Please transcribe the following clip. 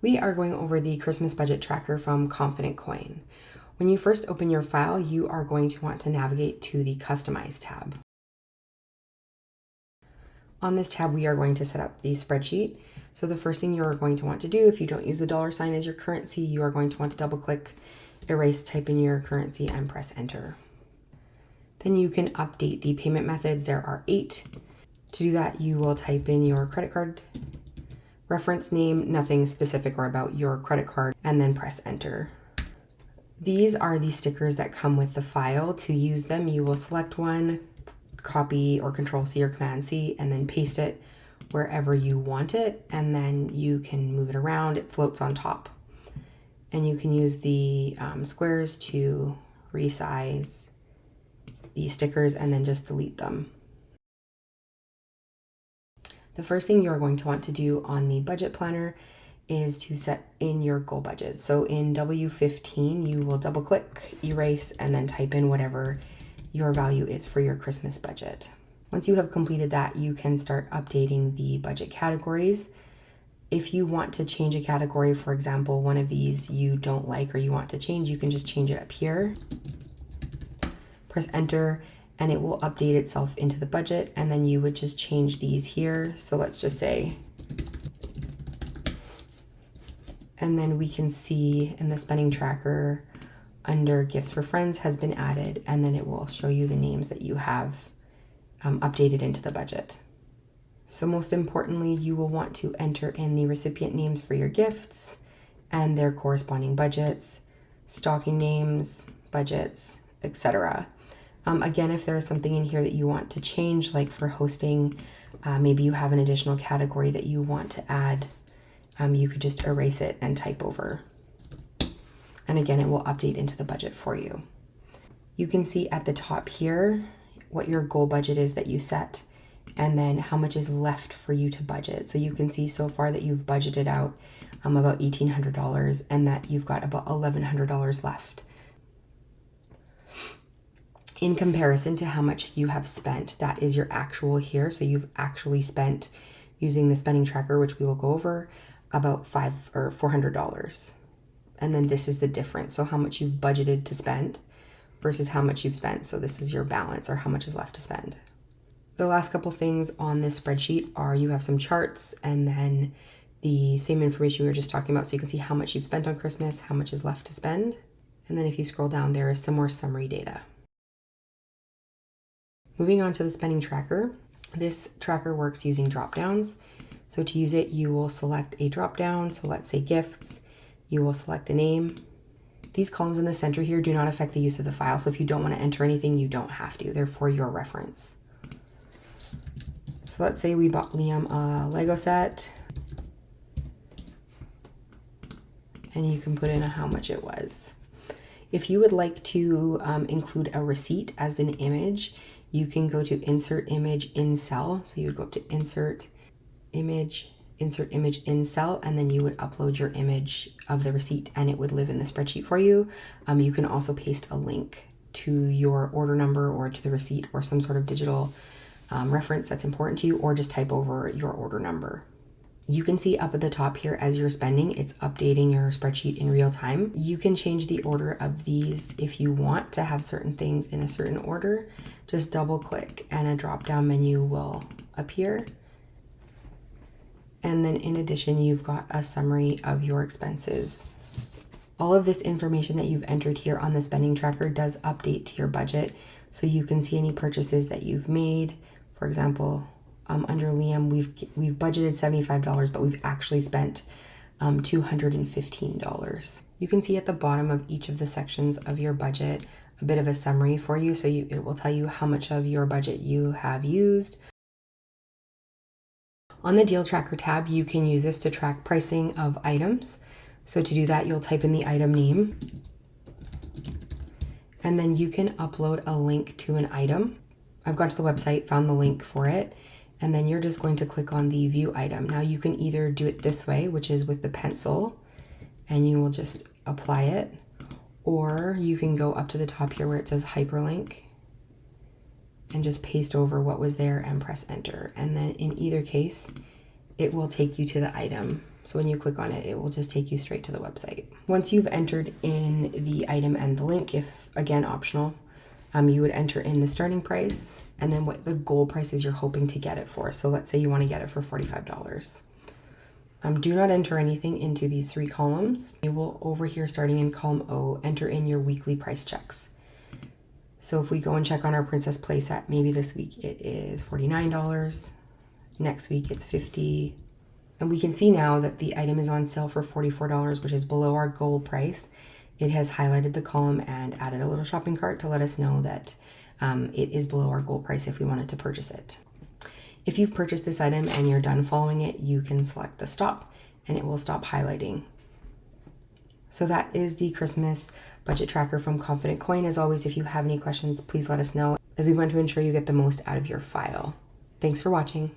We are going over the Christmas budget tracker from Confident Coin. When you first open your file, you are going to want to navigate to the Customize tab. On this tab, we are going to set up the spreadsheet. So the first thing you're going to want to do, if you don't use the $ as your currency, you are going to want to double click, erase, type in your currency, and press enter. Then you can update the payment methods. There are 8. To do that, you will type in your credit card reference name, nothing specific or about your credit card, and then press enter. These are the stickers that come with the file. To use them, you will select one, copy or Control-C or Command-C, and then paste it wherever you want it, and then you can move it around. It floats on top. And you can use the squares to resize the stickers and then just delete them. The first thing you're going to want to do on the budget planner is to set in your goal budget. So in W15, you will double click, erase, and then type in whatever your value is for your Christmas budget. Once you have completed that, you can start updating the budget categories. If you want to change a category, for example, one of these you don't like or you want to change, you can just change it up here. Press enter, and it will update itself into the budget, and then you would just change these here. So let's just say, and then we can see in the spending tracker under gifts for friends has been added, and then it will show you the names that you have updated into the budget. So most importantly, you will want to enter in the recipient names for your gifts and their corresponding budgets, stocking names, budgets, etc. Again, if there is something in here that you want to change, like for hosting, maybe you have an additional category that you want to add, you could just erase it and type over. And again, it will update into the budget for you. You can see at the top here what your goal budget is that you set, and then how much is left for you to budget. So you can see so far that you've budgeted out about $1,800 and that you've got about $1,100 left. In comparison to how much you have spent, that is your actual here. So you've actually spent, using the spending tracker, which we will go over, about $400. And then this is the difference. So how much you've budgeted to spend versus how much you've spent. So this is your balance, or how much is left to spend. The last couple things on this spreadsheet are you have some charts and then the same information we were just talking about. So you can see how much you've spent on Christmas, how much is left to spend. And then if you scroll down, there is some more summary data. Moving on to the spending tracker. This tracker works using drop downs. So to use it, you will select a drop down. So let's say gifts, you will select a name. These columns in the center here do not affect the use of the file. So if you don't want to enter anything, you don't have to. They're for your reference. So let's say we bought Liam a Lego set, and you can put in how much it was. If you would like to include a receipt as an image, you can go to Insert Image in Cell. So you would go up to Insert Image in Cell, and then you would upload your image of the receipt and it would live in the spreadsheet for you. You can also paste a link to your order number or to the receipt or some sort of digital reference that's important to you, or just type over your order number. You can see up at the top here as you're spending, it's updating your spreadsheet in real time. You can change the order of these if you want to have certain things in a certain order. Just double click and a drop down menu will appear. And then in addition, you've got a summary of your expenses. All of this information that you've entered here on the spending tracker does update to your budget. So you can see any purchases that you've made. For example, under Liam, we've budgeted $75, but we've actually spent $215. You can see at the bottom of each of the sections of your budget a bit of a summary for you. So it will tell you how much of your budget you have used. On the Deal Tracker tab, you can use this to track pricing of items. So to do that, you'll type in the item name, and then you can upload a link to an item. I've gone to the website, found the link for it, and then you're just going to click on the view item. Now you can either do it this way, which is with the pencil, and you will just apply it, or you can go up to the top here where it says hyperlink and just paste over what was there and press enter. And then in either case, it will take you to the item. So when you click on it, it will just take you straight to the website. Once you've entered in the item and the link, if again optional, you would enter in the starting price and then what the goal price is you're hoping to get it for. So let's say you want to get it for $45. Do not enter anything into these 3 columns. You will, over here starting in column O, enter in your weekly price checks. So if we go and check on our Princess playset, maybe this week it is $49, next week it's $50, and we can see now that the item is on sale for $44, which is below our goal price. It has highlighted the column and added a little shopping cart to let us know that it is below our goal price if we wanted to purchase it. If you've purchased this item and you're done following it, you can select the stop and it will stop highlighting. So that is the Christmas budget tracker from Confident Coin. As always, if you have any questions, please let us know, as we want to ensure you get the most out of your file. Thanks for watching.